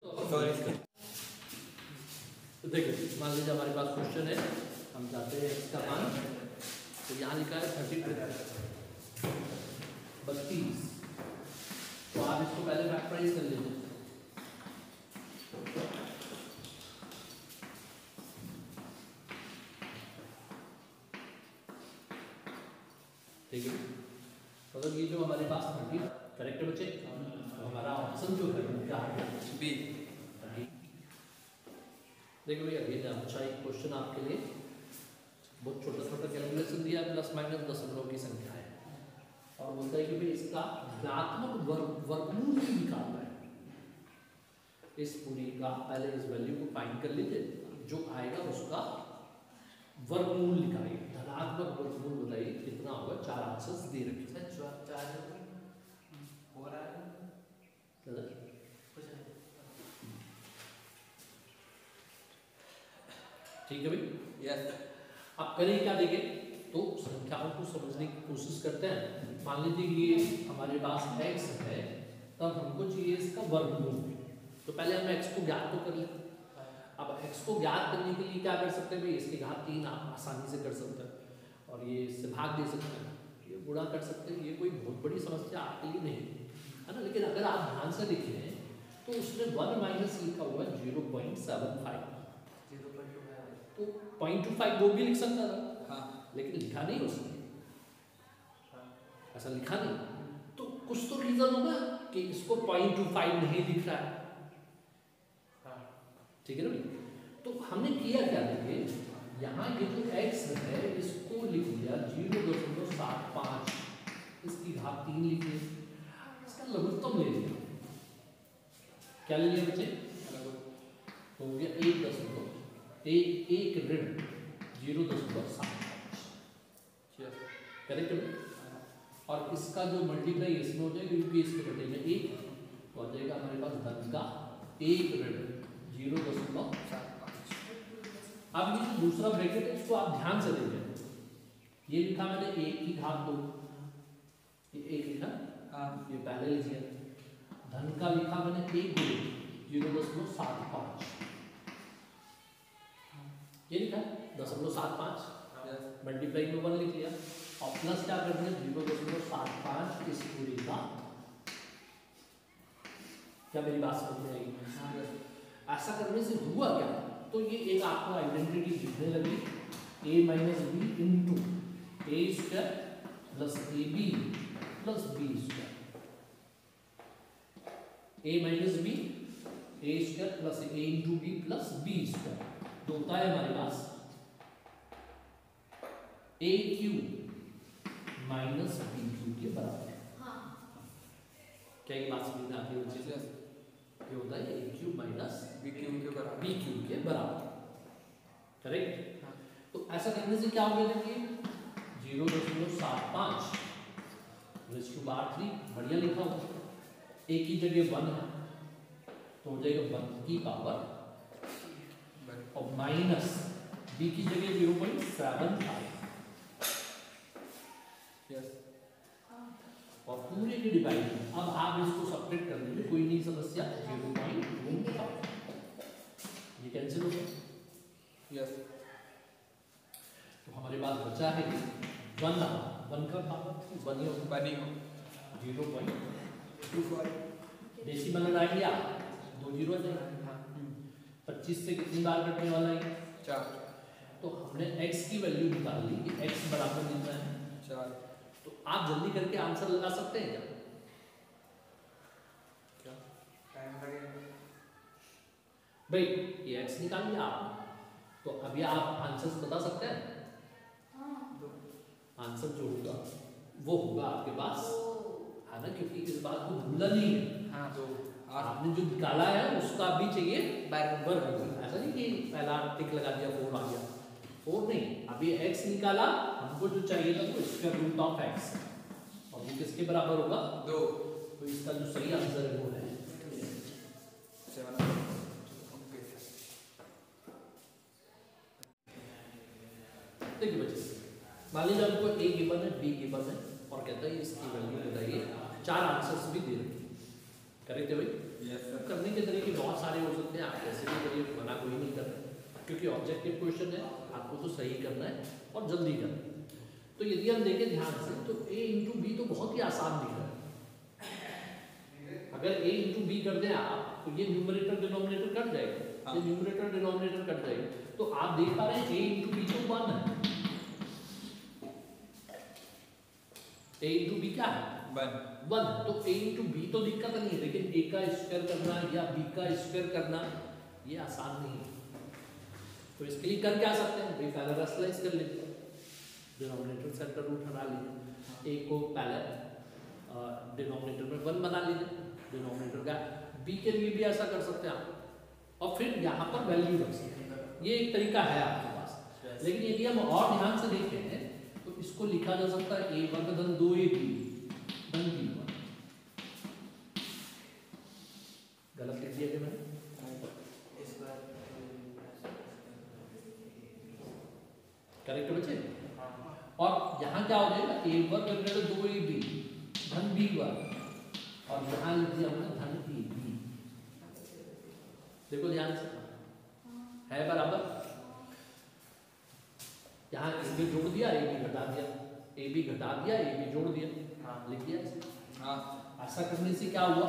तो देखिए मान लीजिए हमारे पास क्वेश्चन है, हम चाहते हैं इसका मान, तो यहाँ लिखा है 32 तो आप इसको पहले फैक्टराइज कर लीजिए। ठीक है, तो अगर ये जो हमारे पास 30 करेक्ट बचे तो हमारा ऑप्शन जो है वो क्या है, बी। देखो भैया ये अच्छा एक क्वेश्चन आपके लिए, बहुत छोटा छोटा कैलकुलेशन दिया है, प्लस माइनस दशमलव की संख्या है और बोलता है कि भाई इसका धनात्मक वर्गमूल निकालना है। इस पूरी का पहले इस वैल्यू को फाइंड कर लीजिए, जो आएगा उसका वर्गमूल निकालिए। धनात्मक वर्गमूल बताइए कितना होगा, 4 आंसर्स दे रखे हैं। हो रहा है ठीक है भाई, यस। अब करें क्या, देखें तो संख्याओं को समझने की कोशिश करते हैं। मान लीजिए ये हमारे पास x है, तब हमको चाहिए इसका वर्गमूल। तो पहले हम x को ज्ञात तो कर लेते हैं। अब x को ज्ञात करने के लिए क्या कर सकते हैं भाई, इसकी घात 3 आप आसानी से कर सकते हैं और ये इससे भाग दे सकते हैं, ये गुणा कर सकते हैं। ये कोई बहुत बड़ी समस्या आपके लिए नहीं है ना। लेकिन अगर आप ध्यान से देखें तो उसने 1 माइनस लिखा हुआ है 0.75, तो 0.25 वो भी लिख सकता था, हाँ, लेकिन लिखा नहीं उसने, ऐसा लिखा नहीं। तो कुछ तो रीजन होगा कि इसको 0.25 नहीं लिख रहा है, ठीक है ना। तो हमने किया क्या, देखिए यहाँ ये जो x है इसको लिख लिया 0.75, इसकी घात 3 लिख लिया, इसका लघुत्तम ले लिया। क्या ले लिया बच्चे, तो हो गया 1.075 करेक्ट है। और इसका जो मल्टीप्लाई इसमें हो जाएगा क्योंकि इसके बटे में 1 तो आ जाएगा हमारे पास धन का 1.075। अब ये जो दूसरा ब्रैकेट है इसको आप ध्यान से देखिए, ये लिखा मैंने 1 की घात 2, ये 1 लिखा, ये पहले लीजिए। धन का लिखा मैंने 1.075, ये लिखा 0.75, मल्टीप्लाई में 1 लिख लिया और प्लस क्या कर दिया 0.75 इस पूरी का। क्या मेरी बात समझ में आई? ऐसा करने से हुआ क्या, तो ये एक आपको आइडेंटिटी दिखने लगी, a minus B into A square plus A B plus B square, a minus B A square plus A into B plus B square, तो होता है हमारे पास A cube minus B cube के बराबर है। हाँ। क्या ये बात समझ में आती है? ये होता है ए क्यूब माइनस बी क्यूब के बराबर, करेक्ट। हाँ। तो ऐसा करने से क्या हो गया, देखिए 0.75 बढ़िया लिखा हुआ, ए की जगह 1 है तो हो जाएगा 1 की पावर और माइनस बी की जगह 0.75 और पूरे की डिवाइड। अब आप इसको सब्ट्रैक्ट करने में कोई नहीं समस्या, 0.25 ये कैंसिल हो गया, यस। तो हमारे पास बचा है 1 का पावर 0.25 डेसिमल लगाएंगे आप, 2 जीरो आ जाएगा। 25 से कितनी बार कटने वाला है, 4। तो हमने x की वैल्यू निकाल ली कि x बराबर कितना है 4। तो आप जल्दी करके आंसर लगा सकते हैं क्या? टाइम लगेगा भाई, ये x निकाल लिया आप, तो अभी आप आंसर बता सकते हैं। आंसर जो होगा वो होगा आपके पास, है ना, क्योंकि इस बात को भूलना नहीं है। हाँ, तो आपने जो निकाला है उसका भी चाहिए बराबर, ऐसा नहीं कि पहला टिक लगा दिया 4 आ गया, 4 नहीं। अभी x निकाला, हमको जो चाहिए था वो स्क्वायर रूट ऑफ x, और वो किसके बराबर होगा 2। तो इसका जो सही आंसर है वो है 7। देखिए बच्चे, मान लीजिए आपको a गिवन है, b गिवन है और कहता है इसकी वैल्यू बताइए, 4 आंसर्स भी दे रखे हैं। करेक्ट है भाई? Yes sir. करने के तरीके बहुत सारे हो सकते हैं, आप कैसे भी करिए, मना कोई नहीं कर रहा, क्योंकि ऑब्जेक्टिव क्वेश्चन है, आपको तो सही करना है और जल्दी करना है। तो यदि हम देखें ध्यान से तो a इंटू बी तो बहुत ही आसान दिख रहा है। अगर a इंटू बी कर दें आप तो ये न्यूमरेटर डिनोमिनेटर कट जाएगा, ये न्यूमरेटर डिनोमिनेटर कट जाएगा। तो आप देख पा रहे हैं a इंटू बी तो 1 है, a इंटू बी क्या है? 1। तो a इंटू बी तो दिक्कत नहीं है, लेकिन a का स्क्वायर करना या b का स्क्वायर करना ये आसान नहीं है। तो इसके लिए कर क्या सकते हैं भाई, पहले रसलाइज कर लेते हैं, डिनोमिनेटर सेंटर रूट हटा लीजिए, a को पहले डिनोमिनेटर में 1 बना लीजिए, डिनोमिनेटर का b के लिए भी ऐसा कर सकते हैं आप, और फिर यहाँ पर वैल्यू रख सकते हैं। ये एक तरीका है आपके पास। लेकिन यदि हम और ध्यान से देखें तो इसको लिखा जा सकता है a वर्ग धन 2ab धन b वर्ग। गलत लिख दिया क्या मैंने? करेक्ट बच्चे? और यहाँ क्या हो जाएगा, a वर्ग ऋण 2ab धन b वर्ग, और यहाँ लिख दिया हमने धन ab। देखो ध्यान से, है बराबर? यहाँ ए बी जोड़ दिया, ए बी घटा दिया, ए बी घटा दिया, ए बी जोड़ दिया, लिख दिया ऐसे। ऐसा करने से क्या हुआ,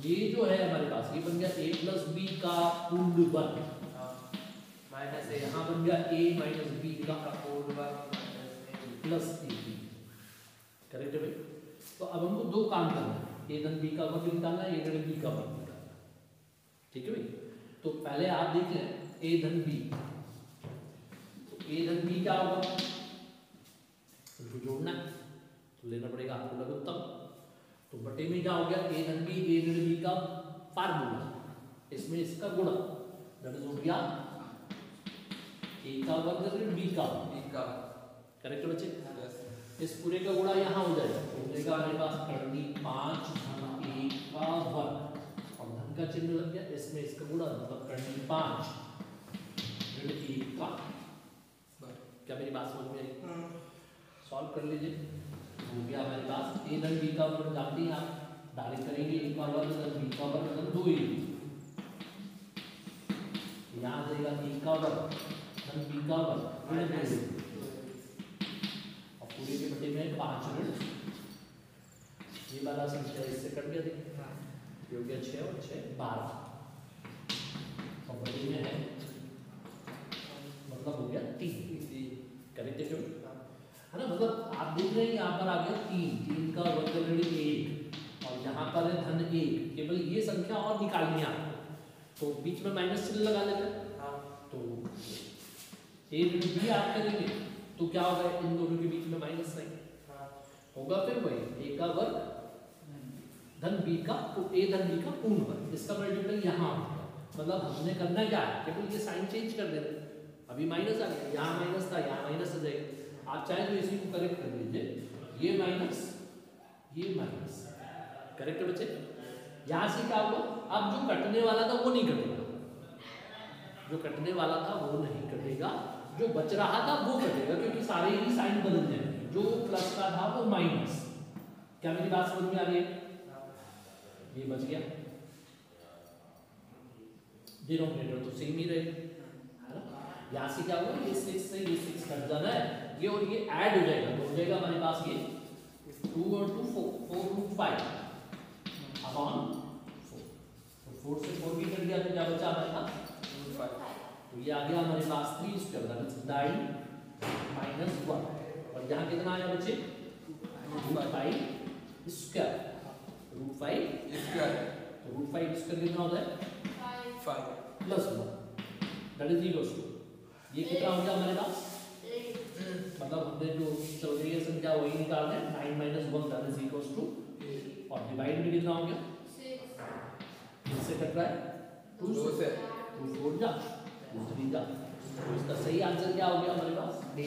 ये जो है हमारे पास ये बन गया a प्लस बी का पूर्ण वर्ग, माइनस यहाँ बन गया a माइनस बी का पूर्ण वर्ग प्लस ए बी। करेक्ट है भाई? तो अब हमको दो काम करना है, a धन b का वर्ग निकालना है, a धन b का वर्ग निकालना है। ठीक है भाई? तो पहले आप देख लें a धन b, a धन b क्या होगा, इनको जोड़ना है तो लेना पड़ेगा आपको लघुत्तम। तो बटे में क्या हो गया, a धन b, a ऋण b का फार्मूला, इसमें इसका गुणा, दैट इज हो गया a का वर्ग ऋण b का। करेक्ट है बच्चे? इस पूरे का गुणा यहाँ हो जाएगा, हो जाएगा हमारे पास करनी 5 धन a का वर्ग, और धन का चिन्ह लग गया, इसमें इसका गुणा मतलब करनी 5 ऋण a का। क्या मेरी बात समझ में आई? सॉल्व कर लीजिए, हो गया हमारे पास a धन b का वर्ग जानते हैं आप, डायरेक्ट करेंगे a का वर्ग धन b का वर्ग धन 2ab, यहाँ आ जाएगा a का वर्ग धन b का वर्ग ऋण 2ab, और पूरे के बटे में 5 ऋण, ये वाला संख्या इससे कट गया, देखिए हो गया 6 और 6 12, और बटे में है मतलब हो गया 3। करेक्ट है क्यों? है ना, मतलब आप देख रहे हैं यहाँ पर आ गया 3 का वर्ग ऋण 1, और यहाँ पर है धन 1, केवल ये संख्या और निकालनी है आपको, तो बीच में माइनस चिन्ह लगा लेते हैं। तो a ऋण b आप करेंगे तो क्या होगा, इन दोनों के बीच में माइनस साइन होगा, फिर वही a का वर्ग धन b का, तो a धन b का पूर्ण वर्ग, इसका मल्टीपल यहाँ होगा। मतलब हमने करना क्या है, केवल ये साइन चेंज कर देना, अभी माइनस आ गया, यहाँ माइनस था, यहाँ माइनस आ जाएगा। आप चाहे तो इसी को करेक्ट कर लीजिए, ये माइनस ये माइनस। करेक्ट है बच्चे? यहाँ से क्या हुआ, अब जो कटने वाला था वो नहीं कटेगा, जो कटने वाला था वो नहीं कटेगा, जो बच रहा था वो कटेगा, क्योंकि सारे ही साइन बदल जाएंगे, जो प्लस का था वो माइनस। क्या मेरी बात समझ में आ रही है? ये बच गया, डिनोमिनेटर तो सेम ही रहेगा, यहाँ से क्या हुआ, ये 6 से ये 6 कट जाना है, ये और ये ऐड हो जाएगा, तो हो जाएगा हमारे पास ये 2 और 2 4 रूट 5 अपॉन 4, तो 4 से 4 भी कट गया, तो क्या बचा हमारे पास रूट 5, तो ये आ गया हमारे पास 3 स्क्वायर, दैट इज 9 माइनस 1, और यहाँ कितना आया बच्चे, रूट 5 स्क्वायर, रूट 5 स्क्वायर, तो रूट 5 स्क्वायर कितना होता है 5 plus 1, that is equal to, ये कितना हो गया हमारे पास, मतलब हमने जो चल रही है संख्या वही निकालना है, 9 minus 1 that is equal to, और डिवाइड में कितना हो गया 6, इससे कट रहा है 2 से, 2 4 जा 2 3 जा, तो इसका सही आंसर क्या हो गया हमारे पास डी।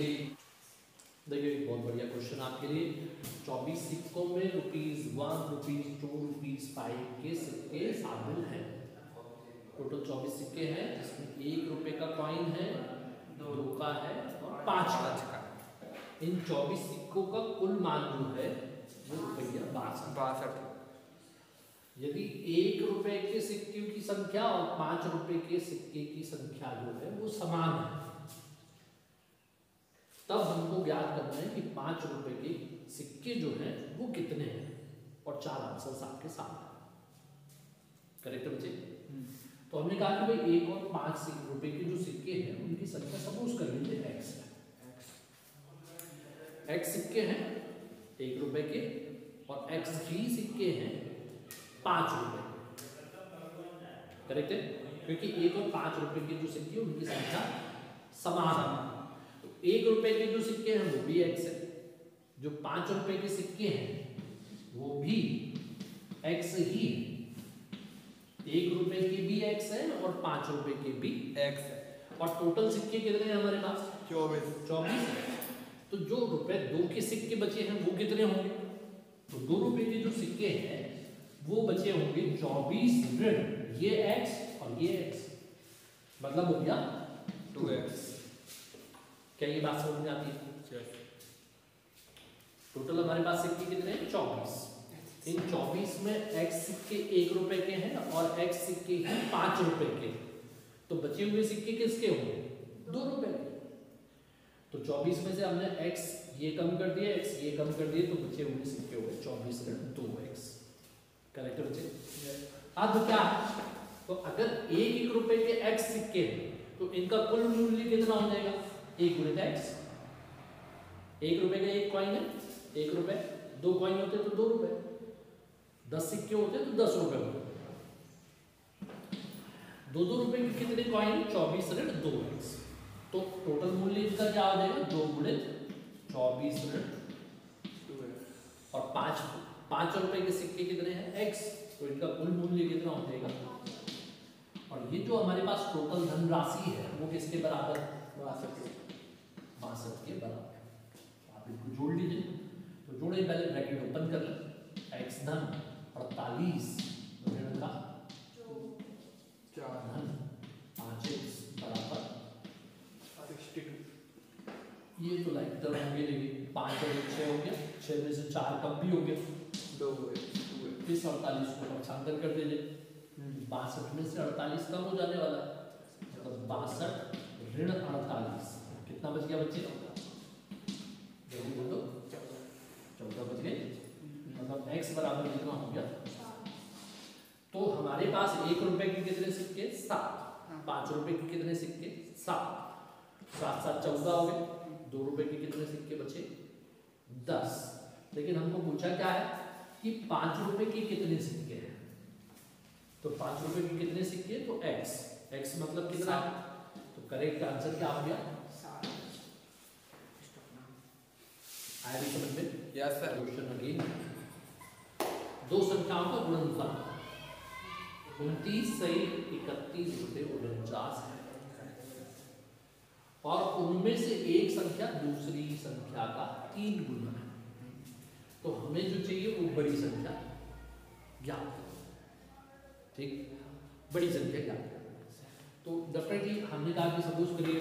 देखिए एक बहुत बढ़िया क्वेश्चन आपके लिए, 24 सिक्कों में ₹1, ₹2, ₹5 के सिक्के शामिल हैं। टोटल 24 सिक्के हैं, जिसमें ₹1 का कॉइन है, 2 का है और 5 का। इन 24 सिक्कों का कुल मान जो है वो ₹62। यदि 1 रुपए के सिक्के की संख्या और 5 रुपए के सिक्के की संख्या जो है वो समान है, तब हमको ज्ञात करना है कि 5 रुपए के सिक्के जो हैं वो कितने हैं, और 4 आंसर आपके सामने। करेक्ट बच्चे? तो हमने कहा कि भाई 1 और 5 रुपए के जो सिक्के हैं उनकी संख्या सपोज कर लीजिए x है। x सिक्के हैं 1 रुपए के और x ही सिक्के हैं 5 रुपए। करेक्ट है? क्योंकि 1 और 5 रुपए के जो सिक्के उनकी संख्या समान है। तो 1 रुपए के जो सिक्के हैं वो भी x है, जो 5 रुपए के सिक्के हैं वो भी x ही है। 1 रुपए के भी x है और 5 रुपए के भी x है। और टोटल सिक्के कितने हैं हमारे पास? 24। तो जो रुपए 2 के सिक्के बचे हैं वो कितने होंगे? तो 2 रुपए के जो सिक्के हैं वो बचे होंगे 24 ऋण ये x और ये x, मतलब हो गया 2x। क्या ये बात समझ में आती है? टोटल हमारे पास सिक्के कितने हैं? 24। इन 24 में x सिक्के 1 रुपए के हैं और x सिक्के हैं 5 रुपए के, तो बचे हुए सिक्के किसके होंगे? 2 रुपए के। तो 24 में से हमने x ये कम कर दिया, x ये कम कर दिए, तो बचे हुए सिक्के हो गए 24 ऋण 2x। करेक्ट बच्चे? अब क्या है? तो अगर 1 रुपए के x सिक्के हैं तो इनका कुल मूल्य कितना हो जाएगा? 1 गुणित x। 1 रुपए का 1 कॉइन है 1 रुपए, 2 कॉइन होते तो 2 रुपए, 10 सिक्के होते तो 10 रुपए होते। 2-2 रुपए के कितने कॉइन? 24 ऋण 2x। तो टोटल मूल्य इनका क्या हो जाएगा? 2 गुणित 24 ऋण 2x। और 5 रुपए के सिक्के कितने हैं? x, तो इनका कुल मूल्य कितना हो जाएगा? और ये जो हमारे पास टोटल धनराशि है वो किसके बराबर है? 62 के बराबर। आप इनको जोड़ लीजिए। तो जोड़े, पहले ब्रैकेट ओपन कर लें। x धन 48 ऋण का 4 धन 5x बराबर 62। ये तो लाइक टर्म होंगे, लेकिन 5 और 6 हो गया, 6 में से 4 कम भी हो गया, 2 इस 48 को पक्षांतर कर दीजिए। 62 में से 48 कम हो जाने वाला है, मतलब 62 ऋण 48 कितना बच गया बच्चे? जल्दी बोलो। 14 बच गए, मतलब x बराबर कितना हो गया? तो हमारे पास 1 रुपए के कितने सिक्के? 7। 5 रुपए के कितने सिक्के? 7। 7 7 14 हो गए। 2 रुपए के कितने सिक्के बचे? 10। लेकिन हमको पूछा क्या है कि 5 रुपए के कितने सिक्के हैं? तो 5 रुपए के कितने सिक्के? तो x मतलब कितना? तो करेक्ट आंसर क्या हो गया? आया भी समझ में? Yes sir. क्वेश्चन अगेन, दो संख्याओं का गुणनफल 29 से 31 बटे 49 है और उनमें से एक संख्या दूसरी संख्या का 3 गुना है। तो हमें जो चाहिए वो बड़ी संख्या ज्ञात करना। ठीक, बड़ी संख्या ज्ञात करना। तो डेफिनेटली हमने कहा कि सपोज करिए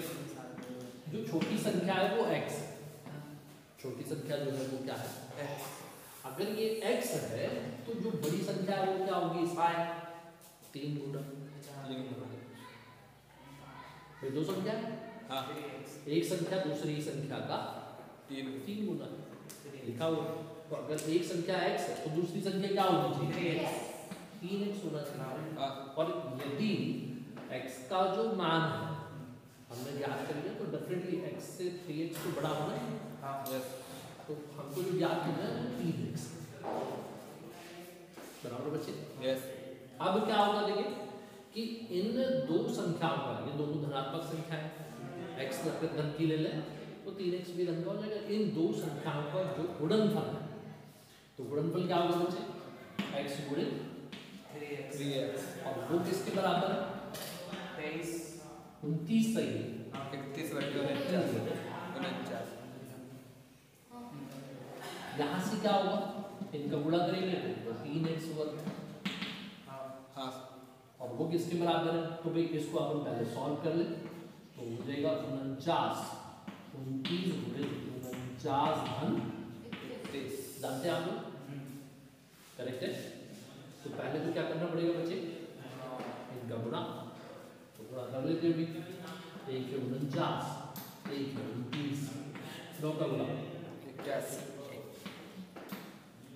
जो छोटी संख्या है वो x है। छोटी संख्या जो है वो क्या है? x। अगर ये x है तो जो बड़ी संख्या है वो क्या होगी? 3 गुना। भाई दो संख्या है, हाँ। एक संख्या दूसरी संख्या का 3 गुना लिखा हुआ। तो अगर एक संख्या x है तो दूसरी संख्या क्या होनी चाहिए? 3x होना चाहिए। और यदि x का जो मान है हमने ज्ञात कर लिया तो डेफिनेटली x से 3x तो बड़ा होना है। तो हमको जो ज्ञात करना है 3x बराबर बच्चे। यस। अब क्या होगा देखिए कि इन दो संख्याओं का, ये दोनों धनात्मक संख्या है, x अगर धन की ले लें तो 3x भी धन का हो जाएगा। इन दो संख्याओं का जो गुणनफल है, तो गुणनफल क्या होगा बच्चे? x गुणित 3x। और वो किसके बराबर है? 29 सही है। 31 बटे 49। यहाँ से क्या होगा? इनका गुणा करेंगे तो 3x वर्ग, हाँ। और वो किसके बराबर है? तो भाई इसको अपन पहले सॉल्व कर ले तो हो जाएगा 49 29 गुणित 49 धन 31। जानते हैं आप लोग? करेक्ट है। तो पहले तो क्या करना पड़ेगा बच्चे, इनका गुणा, तो गुणा कर लेते हैं भी, 1 है 49, 1 है 29, 9 का गुणा 81,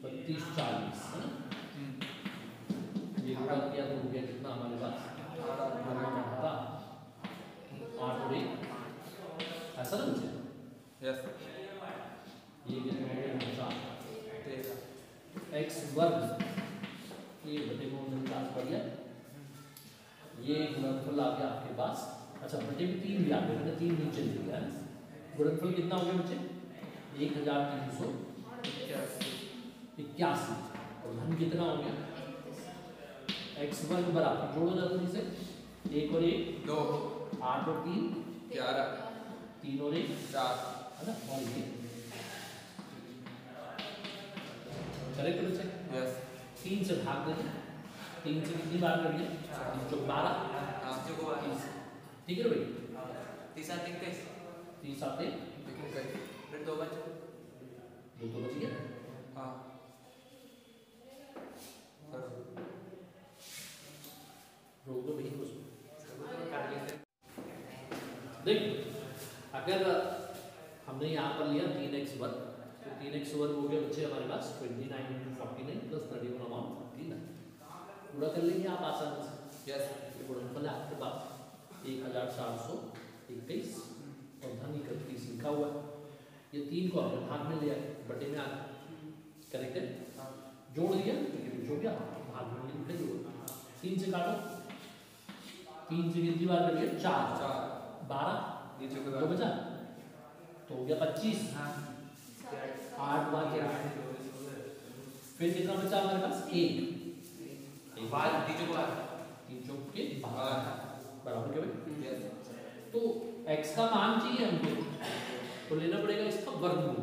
32 40 है ना, ये गुणा किया तो हो गया कितना हमारे पास 8 और 1, ऐसा ना बच्चे, यस, ये कितना हो गया 4 13, x वर्ग ये बटे में 49 बढ़ गया, ये गुणनफल आ गया आपके पास, अच्छा बटे में 3 भी आ गया, मैंने 3 नीचे ले लिया है, गुणनफल कितना हो गया बच्चे 1381 और धन कितना हो गया x वर्ग बराबर, जोड़ो जल्दी से, 1 और 1 2, 8 और 3 11, 3 और 1 4, है ना, और ये करेक्ट बच्चे, यस, 3 से भाग देते, 3 से कितनी बार करिए, 3 चौक 12, हाँ, 30, ठीक है भाई, 30 आते 21, 30 आते फिर 2 बचे, 2 तो बच गया, हाँ, रोक दो भाई उसको, देखो अगर हमने यहाँ पर लिया 3x वर्ग, तो 3x वर्ग हो गया बच्चे हमारे पास 29 × 49 + 31 / 39, पूरा कर लेंगे आप आसानी से, यस, ये गुणनफल है आपके पास 1421 और धन 31 लिखा हुआ है, ये 3 को हमने भाग में लिया, बटे में आ गया, करेक्ट है, जोड़ दिया तो ये हो गया, भाग में लिख दिया, 3 से काटो, 3 से कितनी बार करिए 4, 12 नीचे को दो बचा तो हो गया 25, 8 बार क्या, फिर कितना बचा हमारे पास 1 बार नीचे को 3 चौक के 12 बराबर क्या भाई, यस, तो x का मान चाहिए हमको, तो लेना पड़ेगा इसका वर्गमूल,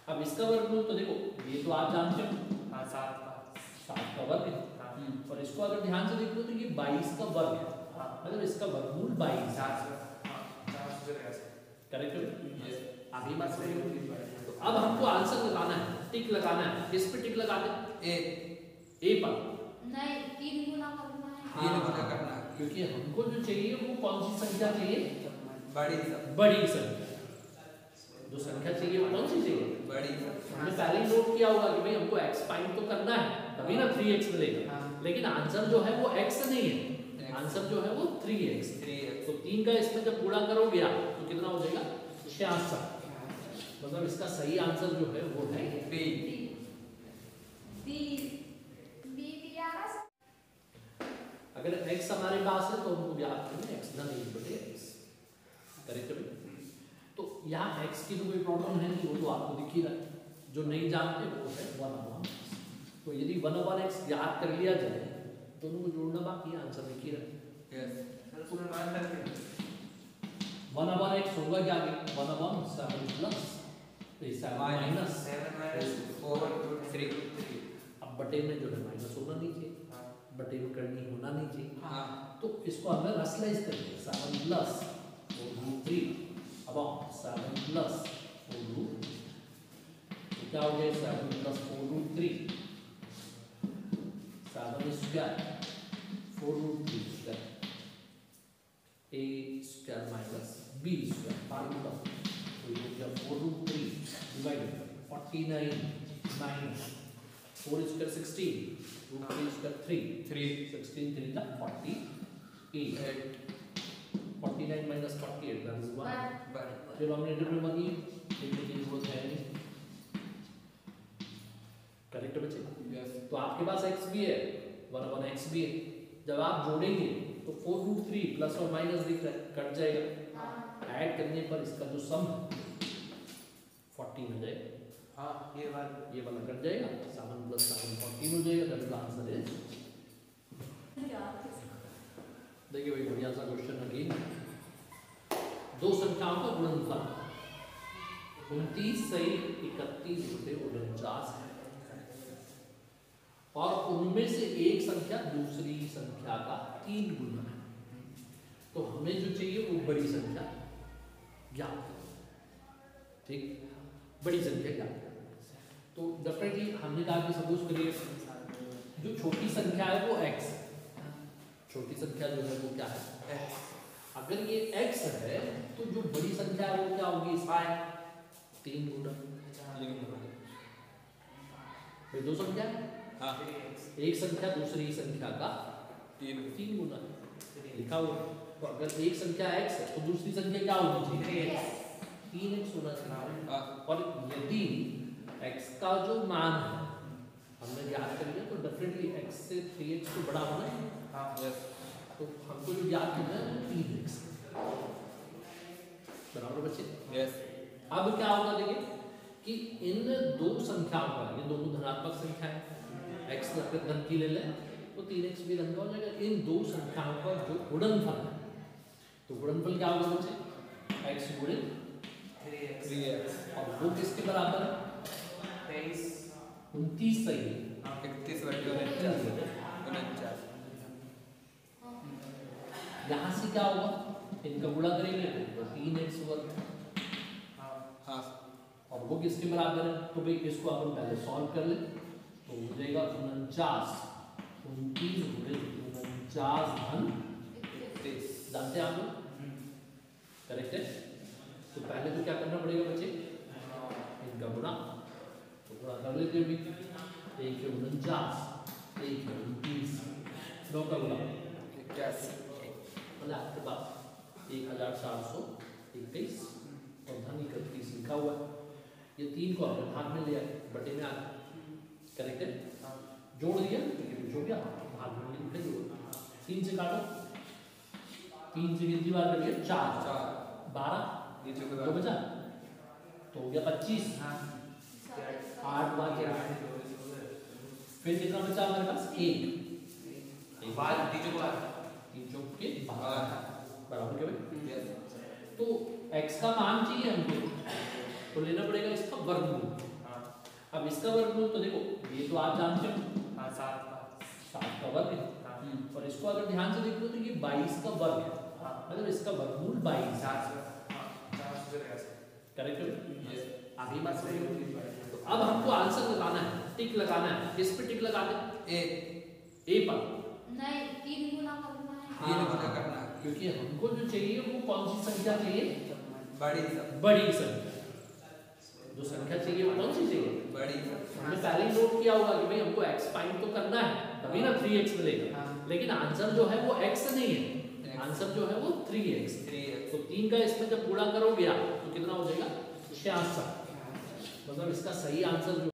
अब इसका वर्गमूल तो देखो ये तो आप जानते हो, 7 का वर्ग है, और इसको अगर ध्यान से देखो तो ये 22 का वर्ग है, मतलब इसका वर्गमूल 22 है, करेक्ट है, आगे बात सही होगी, तो अब हमको आंसर लगाना है, टिक लगाना है, किस पे टिक लगा दे, ए पर नहीं 3 गुना करना है, 3 गुना करना है, क्योंकि हमको जो चाहिए वो कौन सी संख्या चाहिए, बड़ी संख्या, जो संख्या चाहिए वो कौन सी चाहिए, बड़ी, हमने पहले ही नोट किया होगा कि भाई हमको x फाइंड तो करना है, तभी ना 3x मिलेगा, लेकिन आंसर जो है वो x नहीं है, आंसर जो है वो 3x, तो 3 का इसमें जब गुणा करोगे आप तो कितना हो जाएगा 66, मतलब इसका सही आंसर जो है वो है बी, बी 11, अगर x हमारे पास है तो हमको ज्ञात करना x ना नहीं बटे x, करेक्ट है, तो यहाँ x की तो कोई प्रॉब्लम है नहीं, वो तो आपको दिख ही रहा है, जो नहीं जानते वो है 1/1, तो यदि 1/x ज्ञात कर लिया जाए दोनों को जोड़ना बाकी, आंसर दिख ही रहा है, यस, 1/x होगा क्या, 1/7 प्लस 7 माइनस 4 3, अब बटे में जो है माइनस होना नहीं चाहिए, बटे में करनी होना नहीं चाहिए, हाँ, तो इसको हमें रसलाइज करेंगे, 7 प्लस 4√3 अपॉन 7 प्लस 4√, तो क्या हो गया 7 plus 4√3, 7 square 4√3 square, a square minus b square formula, तो ये हो गया 4√3 divided by 49 minus 4 square 16, √3 square 3, 16 3 का 48, 49 माइनस 48 दैट इज 1, डिनोमिनेटर में 1 ही लिखने की जरूरत है नहीं, करेक्ट बच्चे, यस, तो आपके पास x भी है 1/x भी है, जब आप जोड़ेंगे तो 4√3 प्लस और माइनस दिख रहा है, कट जाएगा, ऐड करने पर इसका जो सम 14 हो जाएगा, हाँ, ये वाला कट जाएगा, 7 प्लस 7 14 हो जाएगा, दैट इज आंसर इज, देखिए भाई बढ़िया सा क्वेश्चन अगेन, दो संख्याओं का गुणनफल 29 सही 31 बटे 49 है, और उनमें से एक संख्या दूसरी संख्या का 3 गुना है, तो हमें जो चाहिए वो बड़ी संख्या ज्ञात करना, ठीक, बड़ी संख्या ज्ञात करना, तो डेफिनेटली हमने कहा कि सपोज करिए जो छोटी संख्या है वो x, छोटी संख्या जो है वो क्या है x। अगर ये x है तो जो बड़ी संख्या है वो क्या होगी, 3 गुना। ये दो संख्या है, हाँ एक संख्या दूसरी संख्या का 3 गुना लिखा हुआ। तो अगर एक संख्या x है तो दूसरी संख्या क्या होनी चाहिए, 3x होना चाहिए। हाँ और यदि x का जो मान है हमने ज्ञात कर लिया तो डेफिनेटली x से 3x तो बड़ा होना है, हाँ यस तो हमको जो ज्ञात करना है वो 3x बराबर बच्चे। यस अब क्या होगा देखिए कि इन दो संख्याओं का, ये दोनों धनात्मक संख्या है, x अगर धन की ले लें तो 3x भी धन का हो जाएगा। इन दो संख्याओं का जो गुणनफल है, तो गुणनफल क्या होगा बच्चे, x गुणित 3x और वो किसके बराबर है, 29 सही है। 31 बटे 49 यहाँ से क्या होगा, इनका गुणा करेंगे तो 3x वर्ग, हाँ और वो किसके बराबर है, तो भाई इसको अपन पहले सॉल्व कर ले तो हो जाएगा 49, 29 गुणित 49 धन 31 जानते हैं आप लोग, करेक्ट है। तो पहले तो क्या करना पड़ेगा बच्चे, इनका गुणा, तो गुणा कर लेते हैं भी, एक है 49, एक है 29, दो का गुणा 81 मतलब आपके पास 1421 और धन 31 लिखा हुआ है। ये 3 को हमने भाग में लिया, बटे में आ करेक्ट है, जोड़ दिया तो ये कुछ हो गया, भाग में लिख दिया, 3 से काटो, 3 से कितनी बार करिए, 4 12 नीचे को दो बचा तो हो गया 25, 8 बार क्या, फिर कितना बचा हमारे पास, 1 बार 3 चौक के 12 बराबर क्या भाई। यस तो x का मान चाहिए हमको तो लेना पड़ेगा इसका वर्गमूल। अब इसका वर्गमूल तो देखो ये तो आप जानते हो 7 का वर्ग है, और इसको अगर ध्यान से देखो तो ये 22 का वर्ग है, मतलब इसका वर्गमूल 22 करेक्ट है। आगे बात समझ तो अब हमको आंसर लगाना है, टिक लगाना है, किस पे टिक लगाना है, ए पर नहीं 3 गुना करना है। 3 गुना करना है, क्योंकि हमको जो चाहिए वो कौन सी संख्या चाहिए, बड़ी संख्या। जो संख्या चाहिए वो कौन सी चाहिए, बड़ी हमने पहले ही नोट किया होगा कि भाई हमको x फाइंड तो करना है तभी ना 3x मिलेगा, लेकिन आंसर जो है वो x नहीं है, आंसर जो है वो 3x। तो 3 का इसमें जब गुणा करोगे आप तो कितना हो जाएगा, 66, मतलब इसका सही आंसर जो